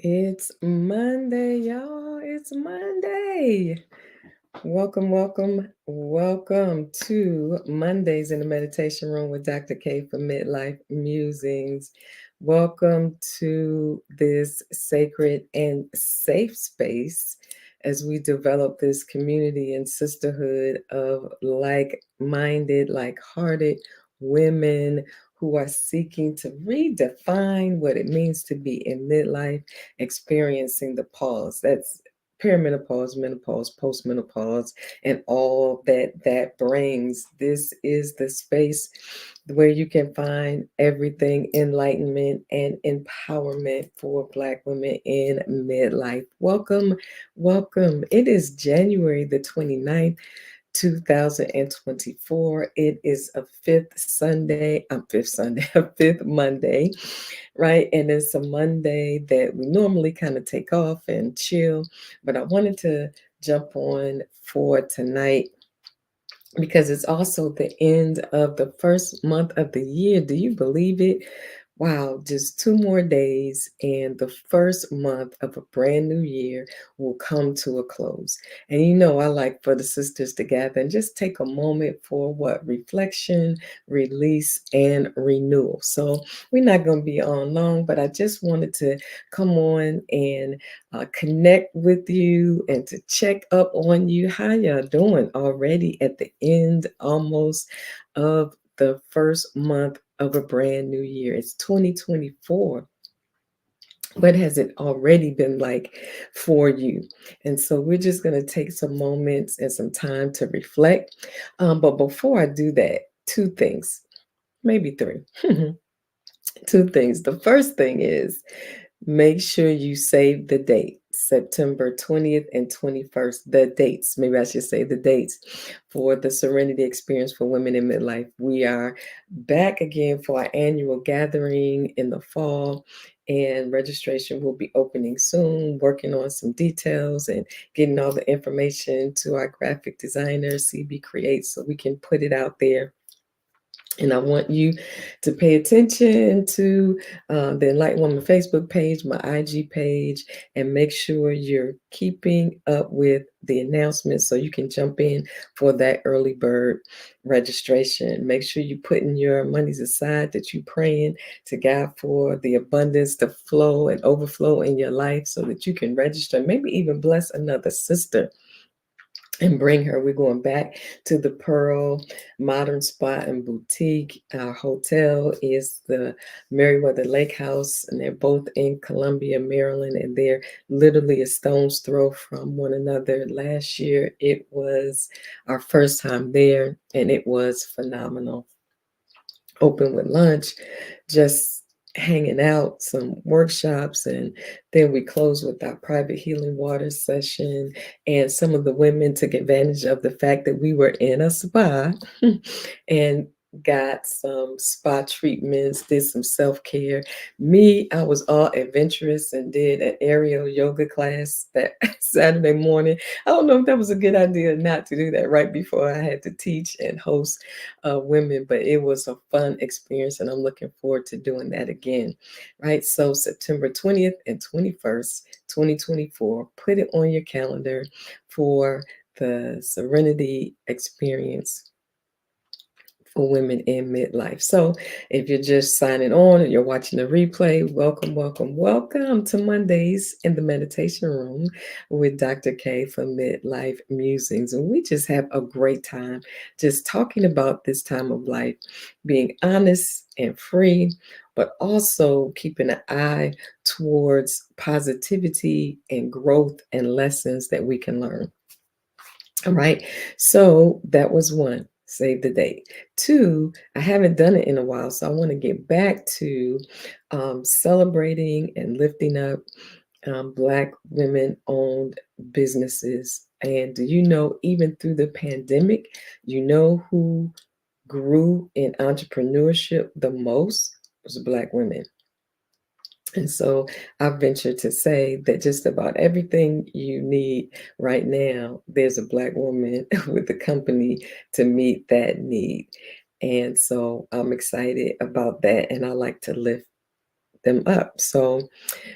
It's Monday, y'all. It's Monday. Welcome to Mondays in the Meditation Room with Dr. K for Midlife Musings. Welcome to this sacred and safe space as we develop this community and sisterhood of like minded, like hearted women who are seeking to redefine what it means to be in midlife, experiencing the pause. That's perimenopause, menopause, postmenopause, and all that brings. This is the space where you can find everything enlightenment and empowerment for Black women in midlife. Welcome. It is January the 29th. 2024. It is a a fifth Monday, right? And it's a Monday that we normally kind of take off and chill. But I wanted to jump on for tonight because it's also the end of the first month of the year. Do you believe it? Wow, just 2 more days, and the first month of a brand new year will come to a close. And I like for the sisters to gather and just take a moment for what? Reflection, release, and renewal. So we're not going to be on long, but I just wanted to come on and connect with you and to check up on you. How y'all doing already at the end almost of the first month of a brand new year? It's 2024. What has it already been like for you? And so we're just going to take some moments and some time to reflect. But before I do that, two things, maybe three. Two things. The first thing is, make sure you save the date, September 20th and 21st, the dates. Maybe I should say the dates for the Serenity Experience for Women in Midlife. We are back again for our annual gathering in the fall, and registration will be opening soon, working on some details and getting all the information to our graphic designer, CB Create, so we can put it out there. And I want you to pay attention to the Enlightened Woman Facebook page, my IG page, and make sure you're keeping up with the announcements so you can jump in for that early bird registration. Make sure you're putting your monies aside, that you're praying to God for the abundance to flow and overflow in your life so that you can register, maybe even bless another sister and bring her. We're going back to the Pearl Modern Spa and Boutique. Our hotel is the Meriwether Lake House, and they're both in Columbia, Maryland, and they're literally a stone's throw from one another. Last year, it was our first time there, and it was phenomenal. Open with lunch, just hanging out, some workshops, and then we close with our private healing water session. And some of the women took advantage of the fact that we were in a spa and got some spa treatments, did some self-care. Me, I was all adventurous and did an aerial yoga class that Saturday morning. I don't know if that was a good idea not to do that right before I had to teach and host women, but it was a fun experience, and I'm looking forward to doing that again. Right, so September 20th and 21st, 2024, put it on your calendar for the Serenity Experience for women in midlife. So if you're just signing on and you're watching the replay, welcome to Mondays in the Meditation Room with Dr. K for Midlife Musings. And we just have a great time just talking about this time of life, being honest and free, but also keeping an eye towards positivity and growth and lessons that we can learn. All right. So that was one, save the date. Two, I haven't done it in a while. So I want to get back to celebrating and lifting up Black women owned businesses. And do you know, even through the pandemic, you know who grew in entrepreneurship the most was Black women. And so I venture to say that just about everything you need right now, there's a Black woman with a company to meet that need. And so I'm excited about that. And I like to lift them up. So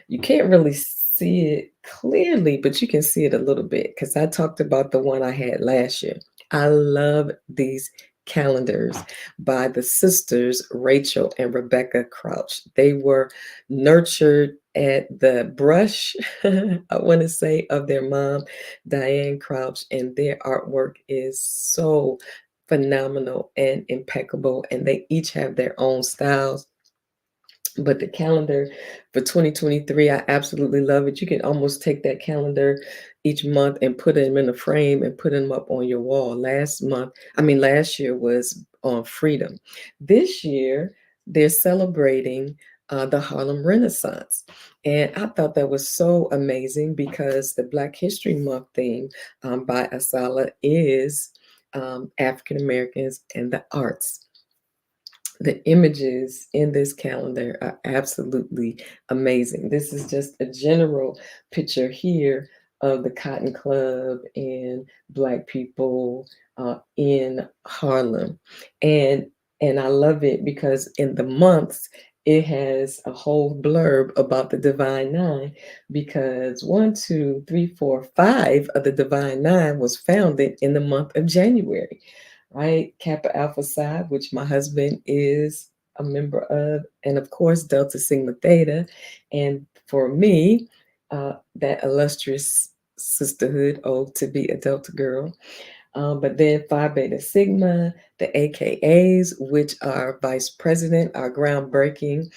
you can't really see it clearly, but you can see it a little bit because I talked about the one I had last year. I love these calendars by the sisters Rachel and Rebecca Crouch. They were nurtured at the brush, I want to say, of their mom, Diane Crouch, and their artwork is so phenomenal and impeccable, and they each have their own styles. But the calendar for 2023, I absolutely love it. You can almost take that calendar each month and put them in a frame and put them up on your wall. Last year was on freedom. This year, they're celebrating the Harlem Renaissance. And I thought that was so amazing because the Black History Month theme by Asala is African Americans and the arts. The images in this calendar are absolutely amazing. This is just a general picture here of the Cotton Club and Black people in Harlem, and I love it because in the months it has a whole blurb about the Divine Nine, because one, two, three, four, five of the Divine Nine was founded in the month of January, right? Kappa Alpha Psi, which my husband is a member of, and of course Delta Sigma Theta. And for me, that illustrious sisterhood, oh, to be a Delta girl. But then Phi Beta Sigma, the AKAs, which are vice president, our groundbreaking,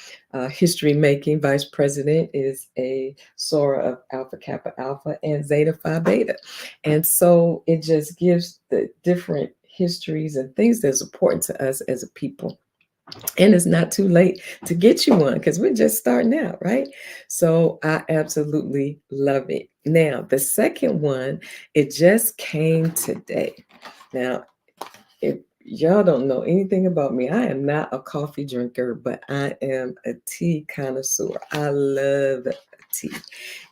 history making vice president is a Sora of Alpha Kappa Alpha and Zeta Phi Beta. And so it just gives the different histories and things that's important to us as a people. And it's not too late to get you one because we're just starting out, right? So I absolutely love it. Now, the second one, it just came today. Now, if y'all don't know anything about me, I am not a coffee drinker, but I am a tea connoisseur. I love tea.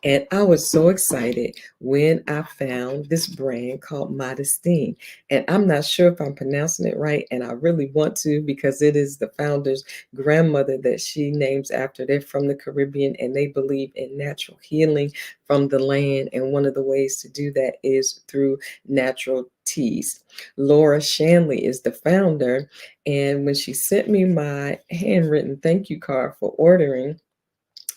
And I was so excited when I found this brand called Modestine. And I'm not sure if I'm pronouncing it right, and I really want to because it is the founder's grandmother that she names after. They're from the Caribbean and they believe in natural healing from the land. And one of the ways to do that is through natural teas. Laura Shanley is the founder. And when she sent me my handwritten thank you card for ordering,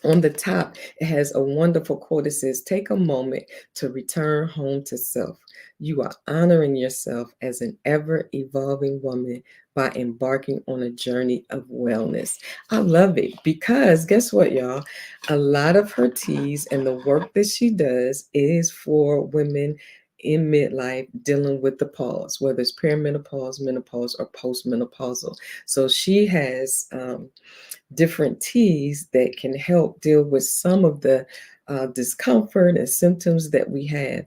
on the top, it has a wonderful quote. It says, "Take a moment to return home to self. You are honoring yourself as an ever evolving woman by embarking on a journey of wellness." I love it because guess what, y'all? A lot of her teas and the work that she does is for women in midlife dealing with the pause, whether it's perimenopause, menopause, or postmenopausal. So she has different teas that can help deal with some of the discomfort and symptoms that we have.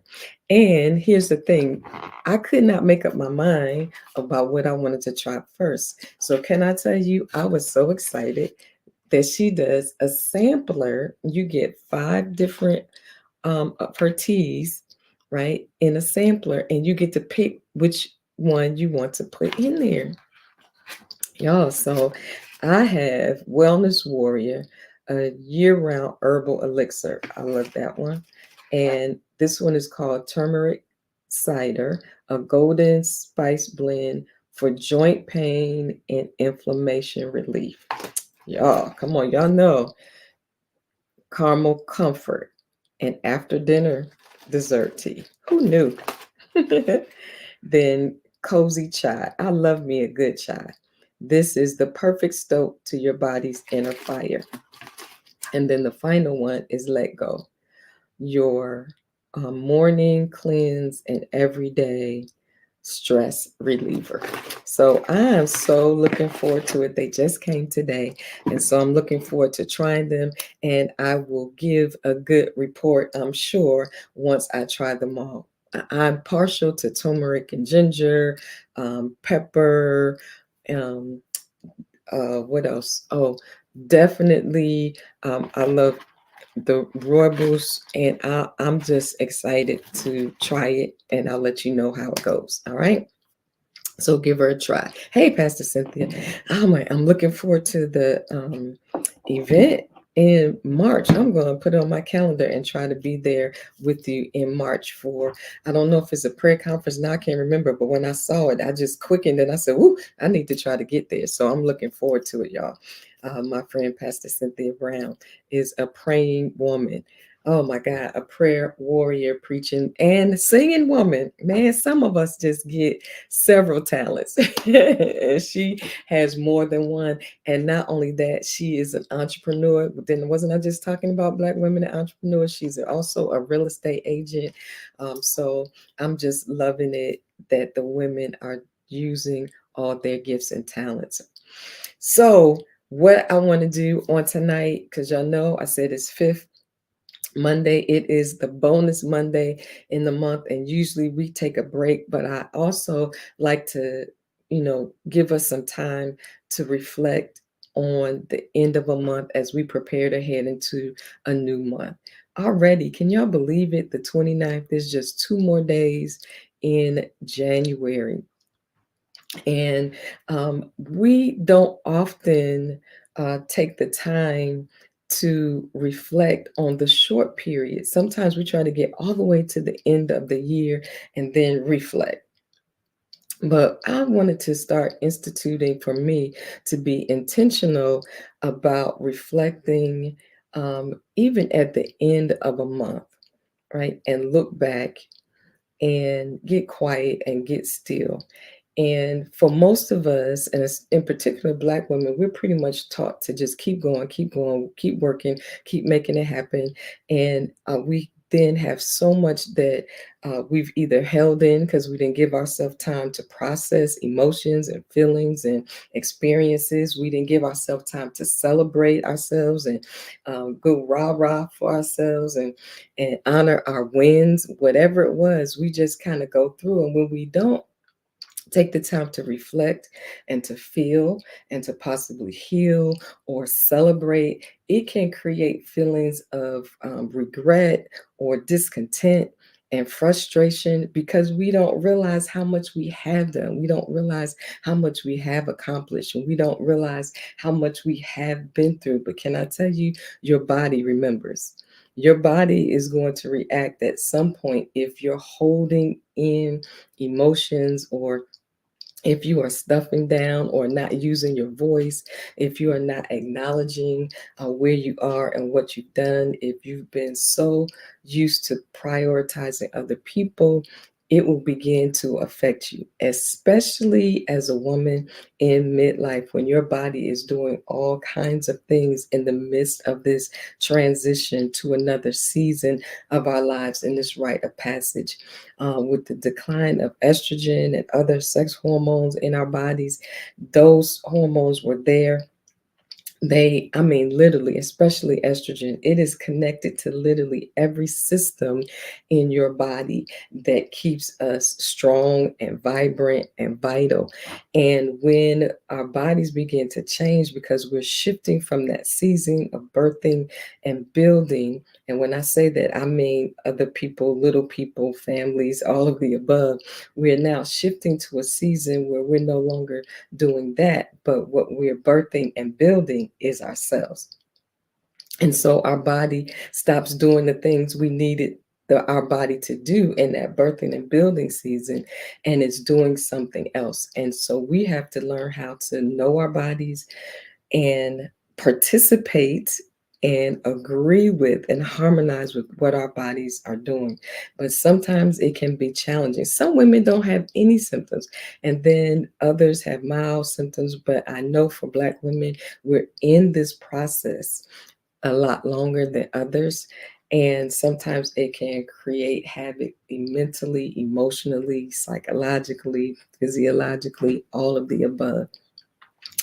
And here's the thing, I could not make up my mind about what I wanted to try first. So, can I tell you, I was so excited that she does a sampler. You get five different of her teas, right, in a sampler, and you get to pick which one you want to put in there. Y'all, so I have Wellness Warrior, a year-round herbal elixir. I love that one. And this one is called Turmeric Cider, a golden spice blend for joint pain and inflammation relief. Y'all, come on, y'all know caramel comfort and after dinner dessert tea. Who knew? Then cozy chai. I love me a good chai. This is the perfect stoke to your body's inner fire. And then the final one is let go. Your morning cleanse and everyday stress reliever. So I am so looking forward to it. They just came today. And so I'm looking forward to trying them. And I will give a good report, I'm sure, once I try them all. I'm partial to turmeric and ginger, pepper, um, what else? Oh, definitely. I love the rooibos, and I'm just excited to try it, and I'll let you know how it goes. All right. So give her a try. Hey, Pastor Cynthia. Oh my, I'm looking forward to the event in March. I'm going to put it on my calendar and try to be there with you in March for, I don't know if it's a prayer conference now, I can't remember, but when I saw it, I just quickened and I said, "Woo, I need to try to get there." So I'm looking forward to it, y'all. My friend, Pastor Cynthia Brown, is a praying woman. Oh my God, a prayer warrior, preaching and singing woman. Man, some of us just get several talents, and she has more than one. And not only that, she is an entrepreneur. But then wasn't I just talking about Black women and entrepreneurs? She's also a real estate agent. So I'm just loving it that the women are using all their gifts and talents. So what I want to do on tonight, because y'all know I said it's fifth Monday. It is the bonus Monday in the month, and usually we take a break, but I also like to, give us some time to reflect on the end of a month as we prepare to head into a new month. Already, can y'all believe it? The 29th is just 2 more days in January. And we don't often take the time to reflect on the short period. Sometimes we try to get all the way to the end of the year and then reflect. But I wanted to start instituting for me to be intentional about reflecting even at the end of a month, right? And look back and get quiet and get still. And for most of us, and in particular Black women, we're pretty much taught to just keep going, keep working, keep making it happen. And we then have so much that we've either held in because we didn't give ourselves time to process emotions and feelings and experiences. We didn't give ourselves time to celebrate ourselves and go rah rah for ourselves and honor our wins, whatever it was. We just kind of go through, and when we don't take the time to reflect and to feel and to possibly heal or celebrate, it can create feelings of regret or discontent and frustration because we don't realize how much we have done. We don't realize how much we have accomplished, and we don't realize how much we have been through. But can I tell you, your body remembers. Your body is going to react at some point if you're holding in emotions, or if you are stuffing down or not using your voice, if you are not acknowledging where you are and what you've done, if you've been so used to prioritizing other people, it will begin to affect you, especially as a woman in midlife when your body is doing all kinds of things in the midst of this transition to another season of our lives in this rite of passage. With the decline of estrogen and other sex hormones in our bodies, those hormones were there. I mean, literally, especially estrogen, it is connected to literally every system in your body that keeps us strong and vibrant and vital. And when our bodies begin to change because we're shifting from that season of birthing and building, and when I say that, I mean other people, little people, families, all of the above, we're now shifting to a season where we're no longer doing that, but what we're birthing and building is ourselves. And so our body stops doing the things we needed our body to do in that birthing and building season, and it's doing something else. And so we have to learn how to know our bodies and participate and agree with and harmonize with what our bodies are doing. But sometimes it can be challenging. Some women don't have any symptoms, and then others have mild symptoms. But I know for Black women, we're in this process a lot longer than others. And sometimes it can create havoc mentally, emotionally, psychologically, physiologically, all of the above.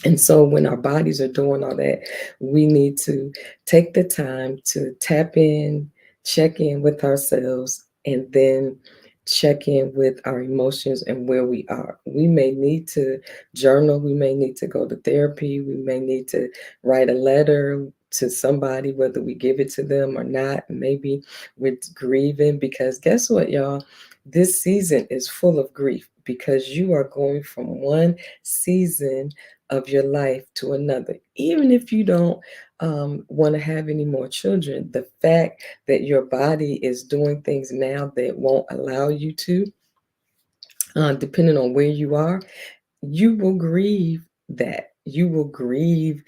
And so when our bodies are doing all that, we need to take the time to tap in, check in with ourselves, and then check in with our emotions and where we are. We may need to journal, we may need to go to therapy, we may need to write a letter, to somebody, whether we give it to them or not. Maybe we're grieving because guess what, y'all? This season is full of grief because you are going from one season of your life to another. Even if you don't want to have any more children, the fact that your body is doing things now that won't allow you to, depending on where you are, you will grieve that. You will grieve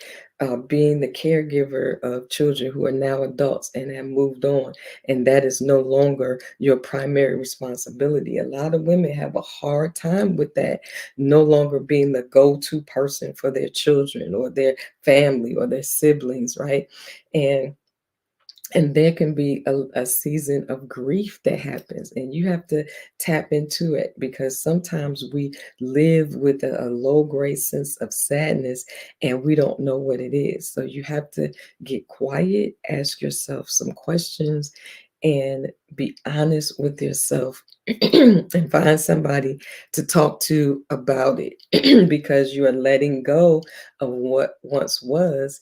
being the caregiver of children who are now adults and have moved on, and that is no longer your primary responsibility. A lot of women have a hard time with that, no longer being the go to person for their children or their family or their siblings, right? And there can be a season of grief that happens, and you have to tap into it because sometimes we live with a low grade sense of sadness and we don't know what it is. So you have to get quiet, ask yourself some questions, and be honest with yourself and find somebody to talk to about it because you are letting go of what once was,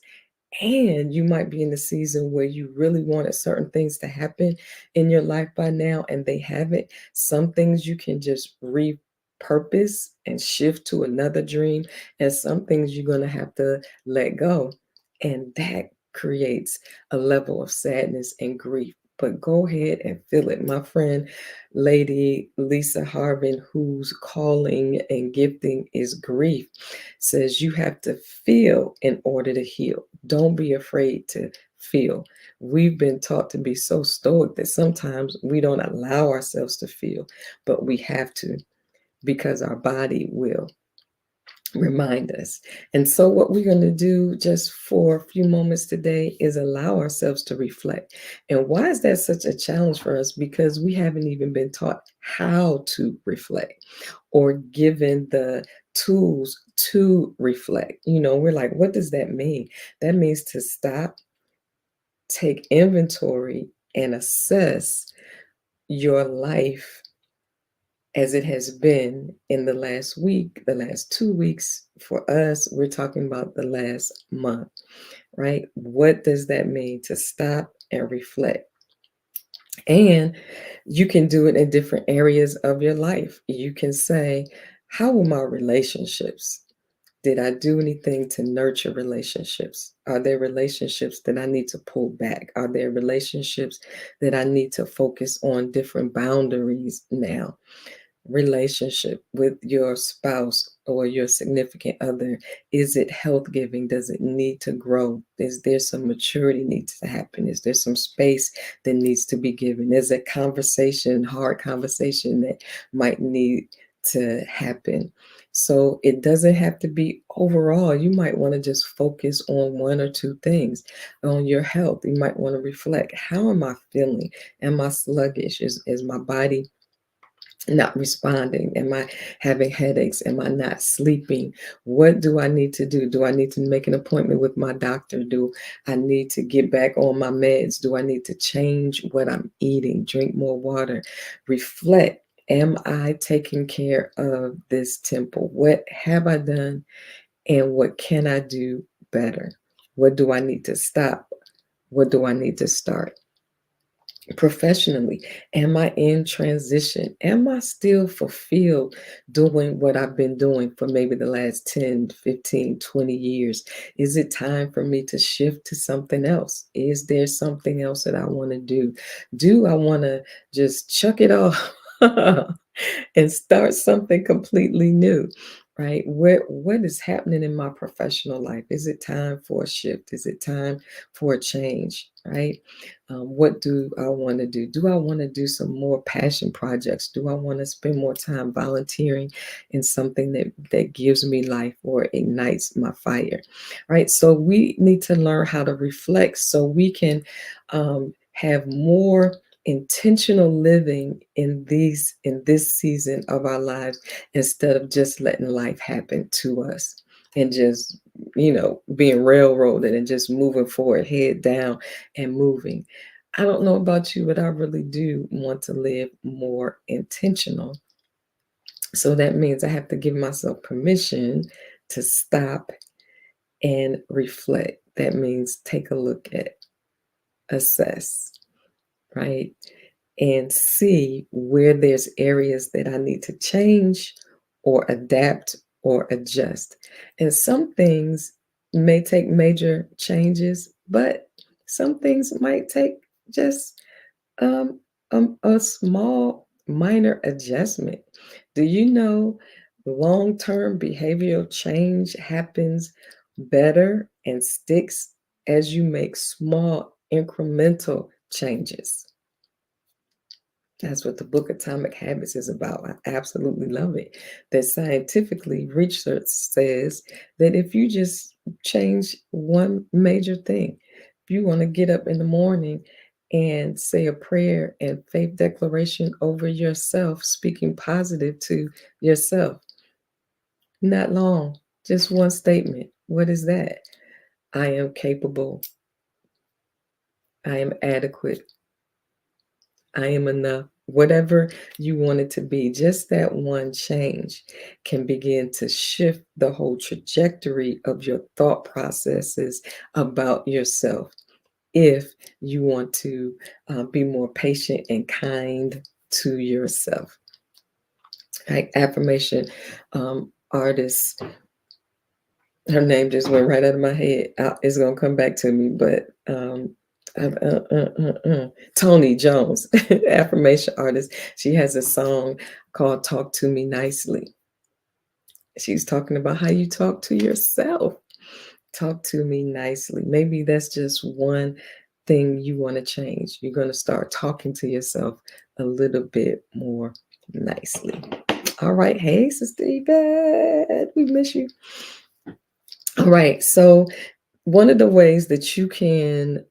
and you might be in the season where you really wanted certain things to happen in your life by now, and they haven't. Some things you can just repurpose and shift to another dream, and some things you're going to have to let go. And that creates a level of sadness and grief. But go ahead and feel it. My friend, Lady Lisa Harvin, whose calling and gifting is grief, says you have to feel in order to heal. Don't be afraid to feel. We've been taught to be so stoic that sometimes we don't allow ourselves to feel, but we have to because our body will remind us. And so, what we're going to do just for a few moments today is allow ourselves to reflect. And why is that such a challenge for us? Because we haven't even been taught how to reflect or given the tools to reflect. We're like, what does that mean? That means to stop, take inventory, and assess your life as it has been in the last week, the last 2 weeks. For us, we're talking about the last month, right? What does that mean to stop and reflect? And you can do it in different areas of your life. You can say, how are my relationships? Did I do anything to nurture relationships? Are there relationships that I need to pull back? Are there relationships that I need to focus on different boundaries now? Relationship with your spouse or your significant other, is it health giving? Does it need to grow? Is there some maturity needs to happen? Is there some space that needs to be given? Is a conversation, hard conversation, that might need to happen? So it doesn't have to be overall. You might want to just focus on one or two things. On your health, you might want to reflect, how am I feeling? Am I sluggish? Is my body not responding? Am I having headaches? Am I not sleeping? What do I need to do? Do I need to make an appointment with my doctor? Do I need to get back on my meds? Do I need to change what I'm eating? Drink more water? Reflect. Am I taking care of this temple? What have I done? And what can I do better? What do I need to stop? What do I need to start? Professionally, am I in transition? Am I still fulfilled doing what I've been doing for maybe the last 10, 15, 20 years? Is it time for me to shift to something else? Is there something else that I want to do? Do I want to just chuck it off and start something completely new? Right? What is happening in my professional life? Is it time for a shift? Is it time for a change? Right? What do I want to do? Do I want to do some more passion projects? Do I want to spend more time volunteering in something that gives me life or ignites my fire? Right? So we need to learn how to reflect so we can have more intentional living in this season of our lives, instead of just letting life happen to us and just being railroaded and just moving forward, head down and moving. I don't know about you, but I really do want to live more intentional. So that means I have to give myself permission to stop and reflect. That means take a look at, assess, right? And see where there's areas that I need to change or adapt or adjust. And some things may take major changes, but some things might take just um, a small minor adjustment. Do you know long-term behavioral change happens better and sticks as you make small incremental changes? That's what the book Atomic Habits is about. I absolutely love it. That scientifically, research says that if you just change one major thing, if you want to get up in the morning and say a prayer and faith declaration over yourself, speaking positive to yourself, not long, just one statement. What is that? I am capable. I am adequate. I am enough. Whatever you want it to be, just that one change can begin to shift the whole trajectory of your thought processes about yourself. If you want to be more patient and kind to yourself, like affirmation artist, her name just went right out of my head. It's gonna come back to me, but Tony Jones, affirmation artist. She has a song called "Talk to Me Nicely." She's talking about how you talk to yourself. Talk to me nicely. Maybe that's just one thing you want to change. You're going to start talking to yourself a little bit more nicely. All right. Hey, Sister Yvette, we miss you. All right. So one of the ways that you can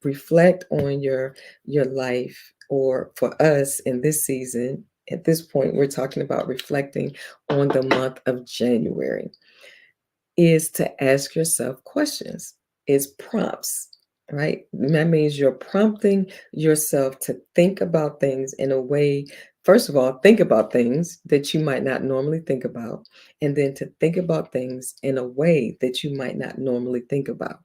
reflect on your life, or for us in this season, at this point, we're talking about reflecting on the month of January, is to ask yourself questions, is prompts, right? That means you're prompting yourself to think about things in a way. First of all, think about things that you might not normally think about, and then to think about things in a way that you might not normally think about.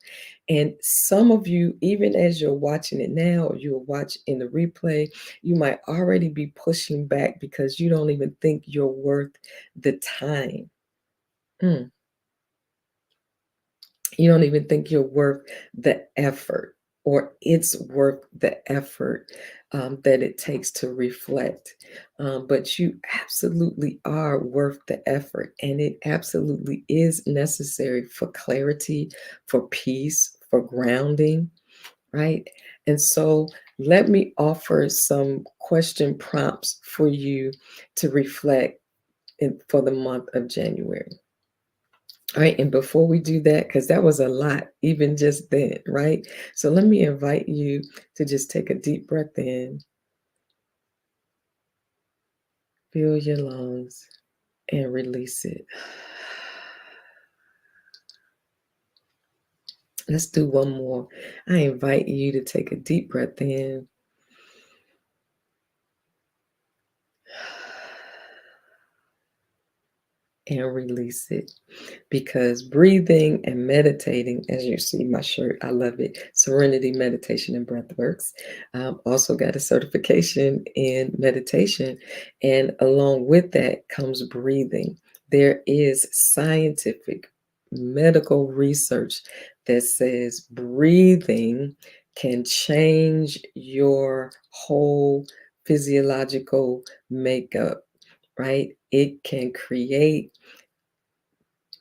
And some of you, even as you're watching it now, or you'll watch in the replay, you might already be pushing back because you don't even think you're worth the time. Mm. You don't even think you're worth the effort, or it's worth the effort that it takes to reflect. But you absolutely are worth the effort, and it absolutely is necessary for clarity, for peace, for grounding, right? And so let me offer some question prompts for you to reflect for the month of January. All right, and before we do that, because that was a lot, even just then, right? So let me invite you to just take a deep breath in, fill your lungs, and release it. Let's do one more. I invite you to take a deep breath in and release it. Because breathing and meditating, as you see my shirt, I love it. Serenity Meditation and Breathworks. Also got a certification in meditation, and along with that comes breathing. There is scientific medical research that says breathing can change your whole physiological makeup, right? It can create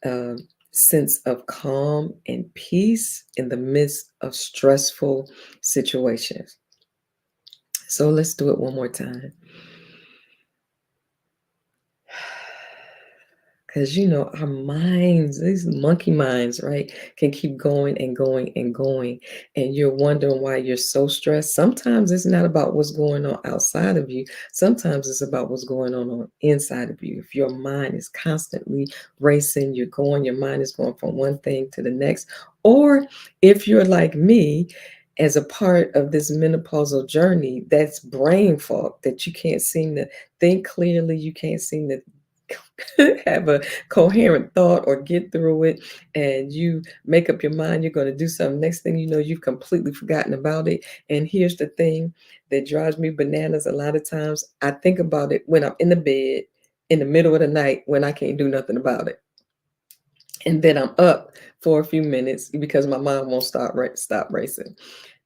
a sense of calm and peace in the midst of stressful situations. So let's do it one more time. Because our minds, these monkey minds, right, can keep going and going and going. And you're wondering why you're so stressed. Sometimes it's not about what's going on outside of you. Sometimes it's about what's going on inside of you. If your mind is constantly racing, your mind is going from one thing to the next. Or if you're like me, as a part of this menopausal journey, that's brain fog, that you can't seem to think clearly, you can't seem to have a coherent thought or get through it, and you make up your mind you're going to do something. Next thing you know, you've completely forgotten about it. And here's the thing that drives me bananas a lot of times. I think about it when I'm in the bed in the middle of the night when I can't do nothing about it. And then I'm up for a few minutes because my mind won't stop racing,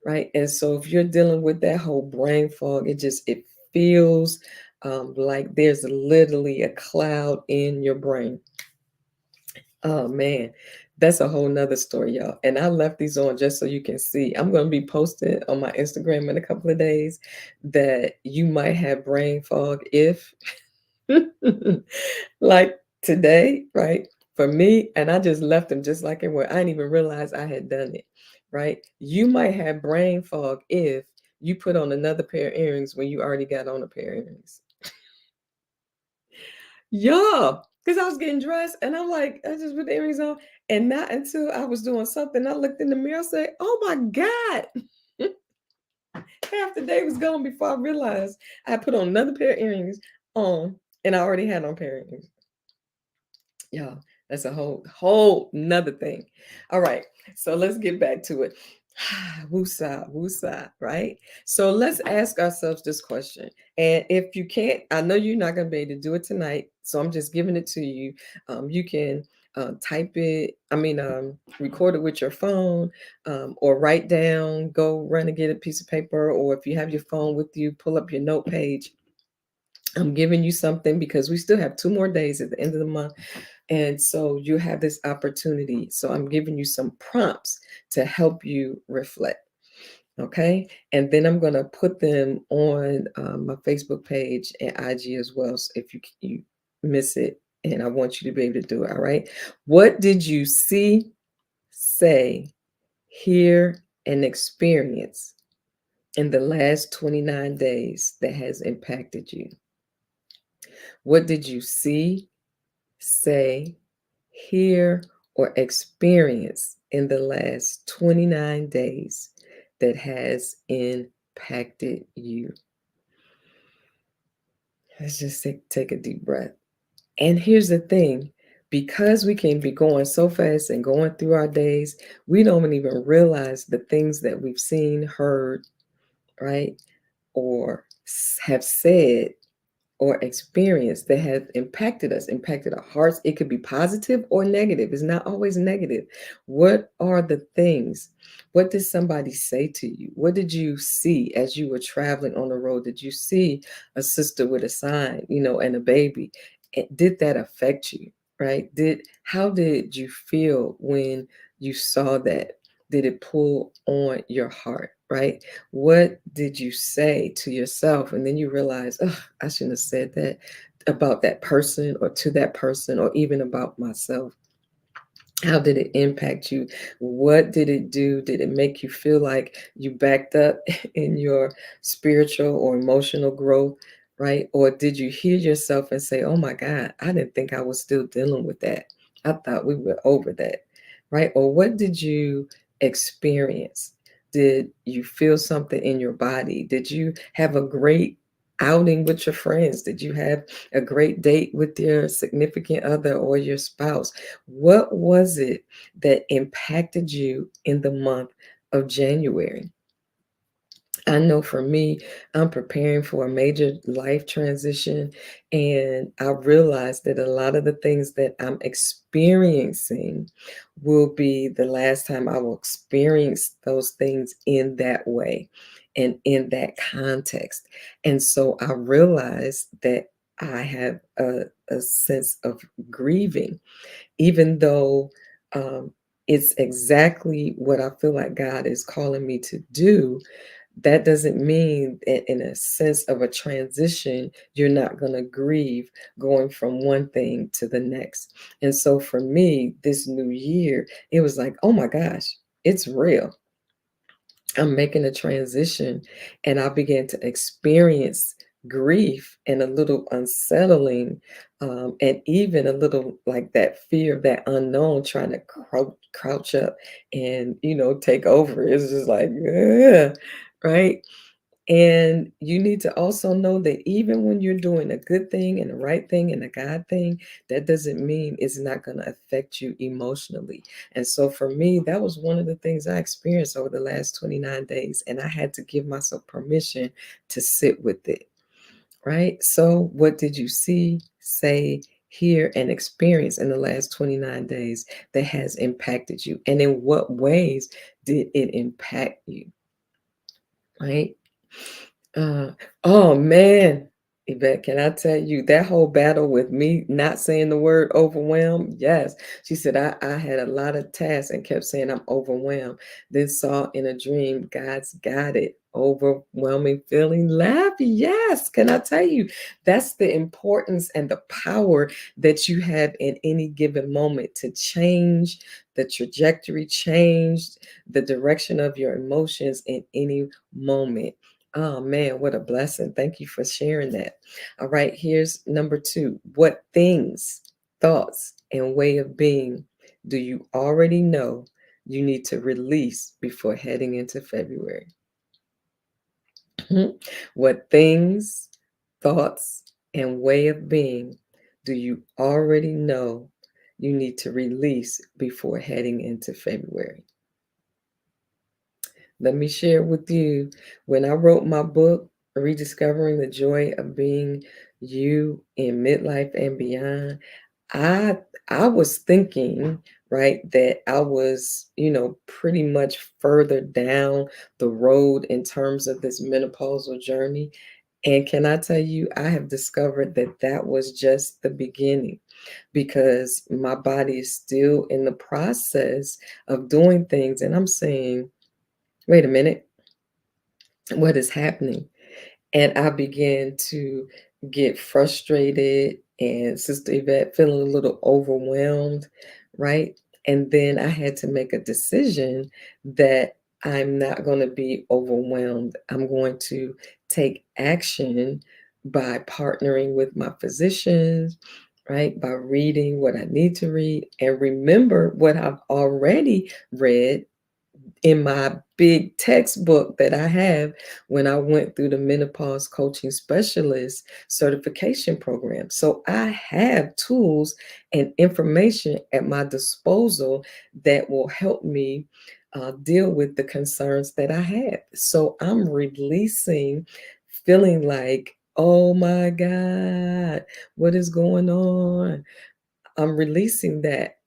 right? And so if you're dealing with that whole brain fog, it feels like there's literally a cloud in your brain. Oh man, that's a whole nother story, y'all. And I left these on just so you can see. I'm going to be posting on my Instagram in a couple of days that you might have brain fog if like today, right? For me, and I just left them just like it were. I didn't even realize I had done it, right? You might have brain fog if you put on another pair of earrings when you already got on a pair of earrings. Yeah, because I was getting dressed and I'm like, I just put the earrings on. And not until I was doing something, I looked in the mirror and said, oh my God. Half the day was gone before I realized I put on another pair of earrings on and I already had on a pair of earrings. Yeah, that's a whole nother thing. All right, so let's get back to it. Woosah, woosah, right? So let's ask ourselves this question. And if you can't, I know you're not going to be able to do it tonight. So I'm just giving it to you. You can type it, record it with your phone or write down, go run and get a piece of paper. Or if you have your phone with you, pull up your note page. I'm giving you something because we still have 2 more days at the end of the month. And so you have this opportunity. So I'm giving you some prompts to help you reflect. Okay. And then I'm going to put them on my Facebook page and IG as well. So if you miss it, and I want you to be able to do it. All right. What did you see, say, hear, and experience in the last 29 days that has impacted you? What did you see, say, hear, or experience in the last 29 days that has impacted you? Let's just take a deep breath. And here's the thing, because we can be going so fast and going through our days, we don't even realize the things that we've seen, heard, right? Or have said or experience that have impacted us, impacted our hearts. It could be positive or negative. It's not always negative. What are the things? What did somebody say to you? What did you see as you were traveling on the road? Did you see a sister with a sign, and a baby? Did that affect you? Right? How did you feel when you saw that? Did it pull on your heart? Right? What did you say to yourself? And then you realize, oh, I shouldn't have said that about that person or to that person or even about myself. How did it impact you? What did it do? Did it make you feel like you backed up in your spiritual or emotional growth? Right? Or did you hear yourself and say, oh my God, I didn't think I was still dealing with that. I thought we were over that. Right? Or what did you experience? Did you feel something in your body? Did you have a great outing with your friends? Did you have a great date with your significant other or your spouse? What was it that impacted you in the month of January? I know for me, I'm preparing for a major life transition, and I realize that a lot of the things that I'm experiencing will be the last time I will experience those things in that way and in that context. And so I realize that I have a sense of grieving, even though um, it's exactly what I feel like God is calling me to do. That doesn't mean that in a sense of a transition, you're not going to grieve going from one thing to the next. And so for me, this new year, it was like, oh my gosh, it's real. I'm making a transition, and I began to experience grief and a little unsettling, and even a little like that fear of that unknown trying to crouch up and take over. It's just like, ugh, right? And you need to also know that even when you're doing a good thing and the right thing and a God thing, that doesn't mean it's not going to affect you emotionally. And so for me, that was one of the things I experienced over the last 29 days. And I had to give myself permission to sit with it, right? So, what did you see, say, hear, and experience in the last 29 days that has impacted you? And in what ways did it impact you, right? Uh, oh man, Yvette, can I tell you that whole battle with me not saying the word overwhelmed? Yes. She said, I had a lot of tasks and kept saying I'm overwhelmed. Then saw in a dream, God's got it. Overwhelming feeling, laugh. Yes. Can I tell you, that's the importance and the power that you have in any given moment to change the trajectory, change the direction of your emotions in any moment. Oh man, what a blessing. Thank you for sharing that. All right, here's number two. What things, thoughts, and way of being do you already know you need to release before heading into February? What things, thoughts, and way of being do you already know you need to release before heading into February? Let me share with you when I wrote my book, Rediscovering the Joy of Being You in Midlife and Beyond. I I was thinking, right, that I was, pretty much further down the road in terms of this menopausal journey. And can I tell you, I have discovered that that was just the beginning because my body is still in the process of doing things. And I'm saying, wait a minute, what is happening? And I began to get frustrated and Sister Yvette feeling a little overwhelmed, right? And then I had to make a decision that I'm not going to be overwhelmed. I'm going to take action by partnering with my physicians, right? By reading what I need to read and remember what I've already read in my big textbook that I have when I went through the menopause coaching specialist certification program. So I have tools and information at my disposal that will help me deal with the concerns that I have. So I'm releasing, feeling like, oh my God, what is going on? I'm releasing that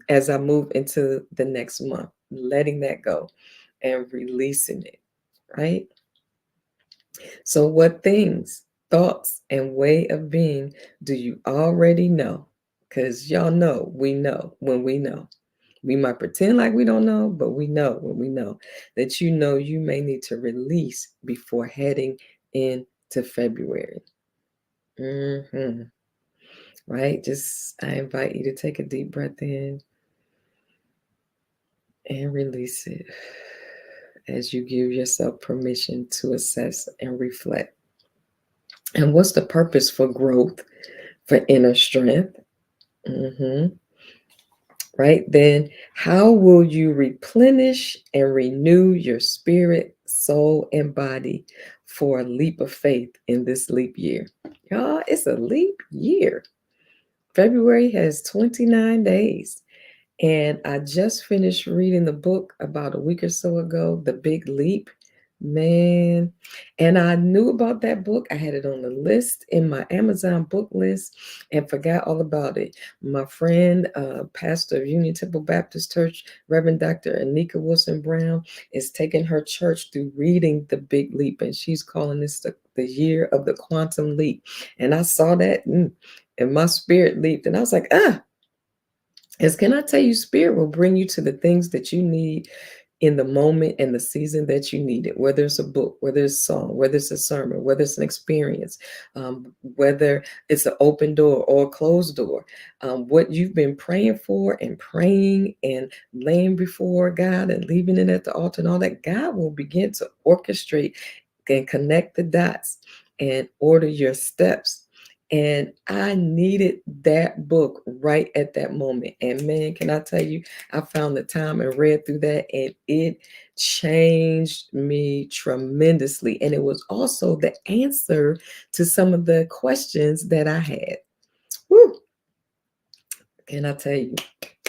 as I move into the next month, letting that go and releasing it, right? So, what things, thoughts, and way of being do you already know? Because y'all know when we know. We might pretend like we don't know, but we know when we know that you may need to release before heading into February. hmm Right? I invite you to take a deep breath in and release it as you give yourself permission to assess and reflect. And what's the purpose for growth, for inner strength? hmm Right? Then, how will you replenish and renew your spirit, soul, and body for a leap of faith in this leap year? Y'all, it's a leap year. February has 29 days. And I just finished reading the book about a week or so ago, The Big Leap. Man, and I knew about that book. I had it on the list in my Amazon book list and forgot all about it. My friend, pastor of Union Temple Baptist Church, Reverend Dr. Anika Wilson Brown, is taking her church through reading The Big Leap, and she's calling this the year of the quantum leap. And I saw that, and my spirit leaped, and I was like, as can I tell you, spirit will bring you to the things that you need in the moment and the season that you need it, whether it's a book, whether it's a song, whether it's a sermon, whether it's an experience, whether it's an open door or a closed door. What you've been praying for and praying and laying before God and leaving it at the altar and all that, God will begin to orchestrate and connect the dots and order your steps. And I needed that book right at that moment. And man, can I tell you, I found the time and read through that, and it changed me tremendously. And it was also the answer to some of the questions that I had. Woo! Can I tell you?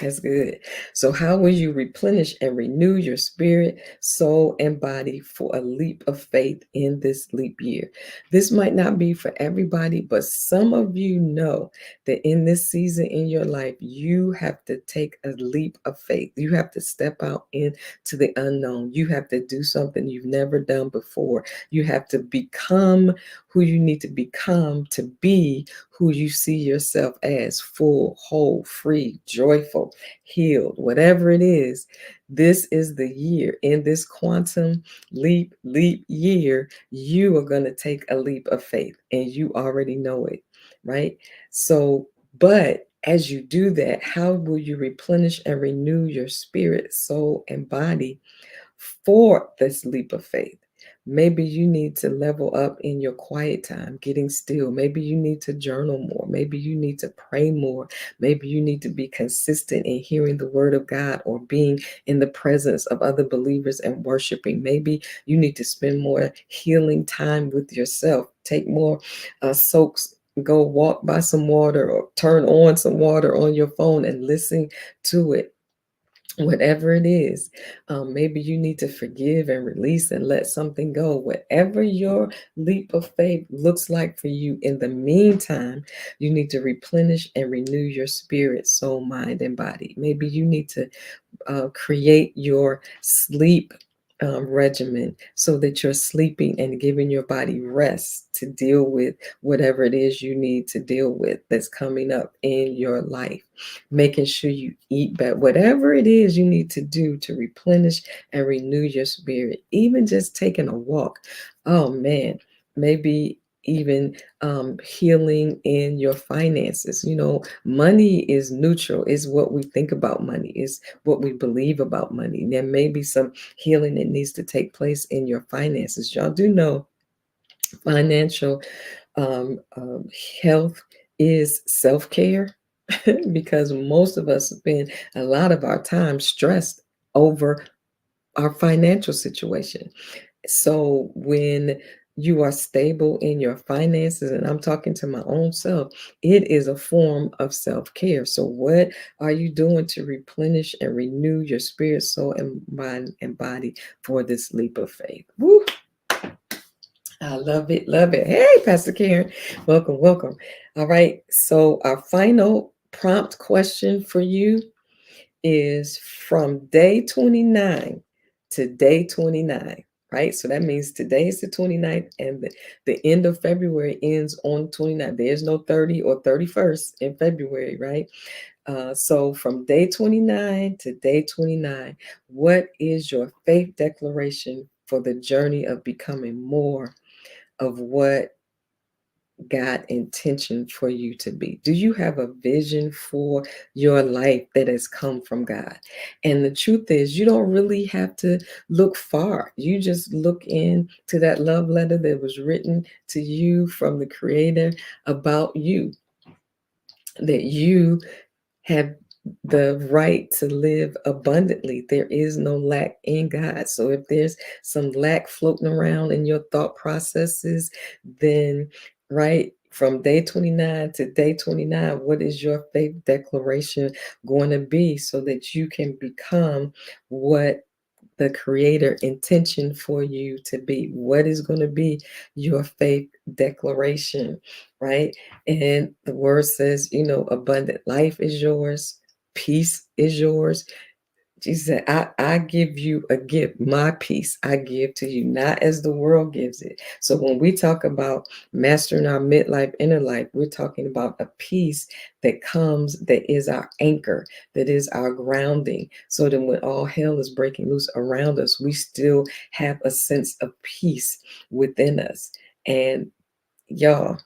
That's good. So, how will you replenish and renew your spirit, soul, and body for a leap of faith in this leap year? This might not be for everybody, but some of you know that in this season in your life, you have to take a leap of faith. You have to step out into the unknown. You have to do something you've never done before. You have to become who you need to become to be who you see yourself as: full, whole, free, joyful, healed, whatever it is. This is the year. In this quantum leap year, you are going to take a leap of faith, and you already know it, right? So, but as you do that, how will you replenish and renew your spirit, soul, and body for this leap of faith? Maybe you need to level up in your quiet time, getting still. Maybe you need to journal more. Maybe you need to pray more. Maybe you need to be consistent in hearing the word of God or being in the presence of other believers and worshiping. Maybe you need to spend more healing time with yourself. Take more soaks. Go walk by some water or turn on some water on your phone and listen to it. Whatever it is, maybe you need to forgive and release and let something go. Whatever your leap of faith looks like for you, in the meantime, you need to replenish and renew your spirit, soul, mind, and body. Maybe you need to create your sleep regimen so that you're sleeping and giving your body rest to deal with whatever it is you need to deal with that's coming up in your life. Making sure you eat better, whatever it is you need to do to replenish and renew your spirit, even just taking a walk. Oh man, maybe even healing in your finances. You know, money is neutral, is what we think about money, is what we believe about money. There may be some healing that needs to take place in your finances. Y'all do know financial um, um, health is self care because most of us spend a lot of our time stressed over our financial situation. So when you are stable in your finances, and I'm talking to my own self, it is a form of self care. So, what are you doing to replenish and renew your spirit, soul, and mind and body for this leap of faith? Woo! I love it, love it. Hey, Pastor Karen, welcome, welcome. All right, so our final prompt question for you is from day 29 to day 29, right? So that means today is the 29th, and the end of February ends on 29th. There's no 30 or 31st in February, right? So from day 29 to day 29, what is your faith declaration for the journey of becoming more of what God intention for you to be? Do you have a vision for your life that has come from God? And the truth is, you don't really have to look far. You just look into that love letter that was written to you from the Creator about you, that you have the right to live abundantly. There is no lack in God. So if there's some lack floating around in your thought processes, then right from day 29 to day 29, what is your faith declaration going to be so that you can become what the creator intention for you to be? What is going to be your faith declaration, right? And the word says, you know, abundant life is yours, peace is yours. Jesus said, I give you a gift. My peace I give to you, not as the world gives it. So when we talk about mastering our midlife, inner life, we're talking about a peace that comes, that is our anchor, that is our grounding. So that when all hell is breaking loose around us, we still have a sense of peace within us. And y'all,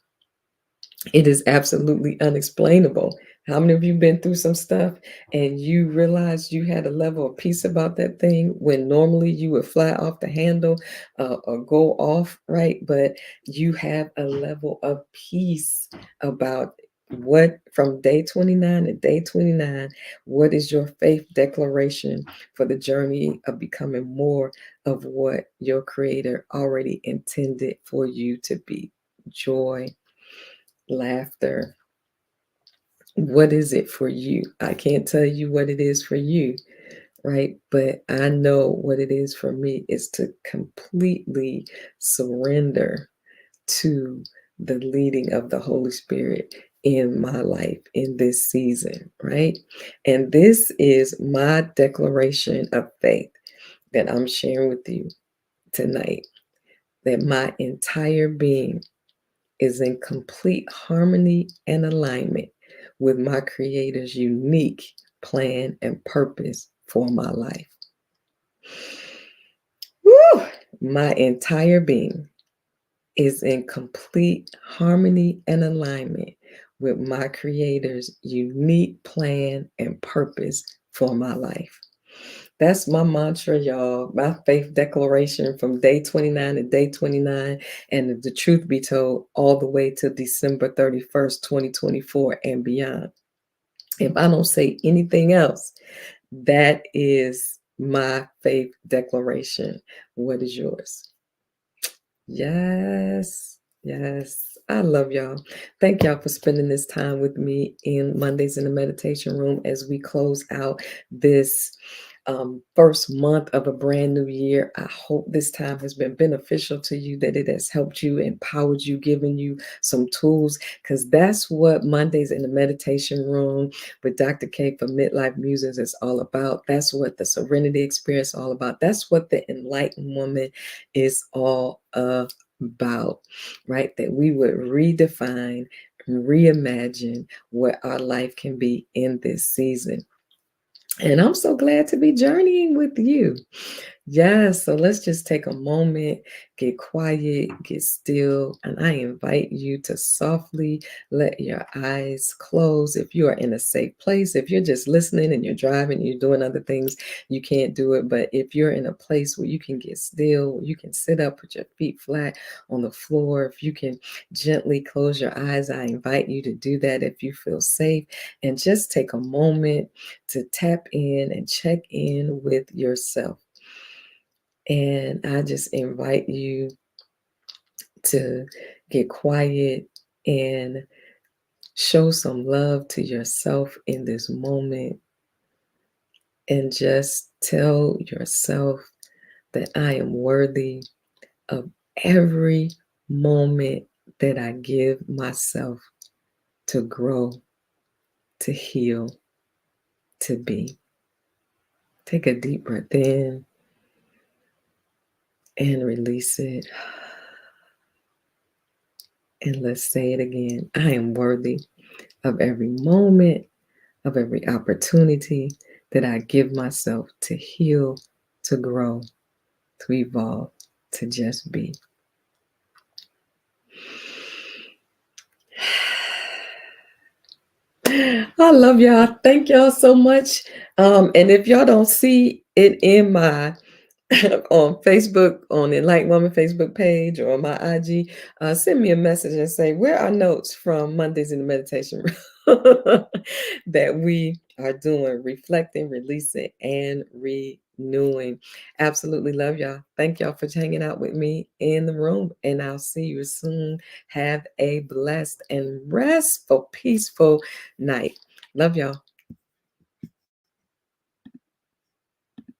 it is absolutely unexplainable How many of you been through some stuff and you realized you had a level of peace about that thing when normally you would fly off the handle or go off, right? But you have a level of peace about what from day 29 to day 29, what is your faith declaration for the journey of becoming more of what your creator already intended for you to be? Joy, laughter. What is it for you? I can't tell you what it is for you, right? But I know what it is for me is to completely surrender to the leading of the Holy Spirit in my life in this season, right? And this is my declaration of faith that I'm sharing with you tonight, that my entire being is in complete harmony and alignment with my Creator's unique plan and purpose for my life. Woo! My entire being is in complete harmony and alignment with my Creator's unique plan and purpose for my life. That's my mantra, y'all. My faith declaration from day 29 to day 29. And if the truth be told, all the way to December 31st, 2024 and beyond. If I don't say anything else, that is my faith declaration. What is yours? Yes, yes. I love y'all. Thank y'all for spending this time with me in Mondays in the Meditation Room as we close out this first month of a brand new year. I hope this time has been beneficial to you, that it has helped you, empowered you, given you some tools, because that's what Mondays in the Meditation Room with Dr. K for Midlife Musings is all about. That's what the Serenity Experience is all about. That's what the Enlightened Woman is all about, right? That we would redefine, reimagine what our life can be in this season. And I'm so glad to be journeying with you. Yes, so let's just take a moment, get quiet, get still, and I invite you to softly let your eyes close if you are in a safe place. If you're just listening and you're driving, you're doing other things, you can't do it. But if you're in a place where you can get still, you can sit up, put your feet flat on the floor. If you can gently close your eyes, I invite you to do that if you feel safe, and just take a moment to tap in and check in with yourself. And I just invite you to get quiet and show some love to yourself in this moment, and just tell yourself that I am worthy of every moment that I give myself to grow, to heal, to be. Take a deep breath in and release it. And let's say it again. I am worthy of every moment, of every opportunity that I give myself to heal, to grow, to evolve, to just be. I love y'all. Thank y'all so much. And if y'all don't see it in my on Facebook, on the Enlightened Woman Facebook page or on my IG, send me a message and say, where are notes from Mondays in the Meditation Room that we are doing, reflecting, releasing, and renewing. Absolutely love y'all. Thank y'all for hanging out with me in the room, and I'll see you soon. Have a blessed and restful, peaceful night. Love y'all.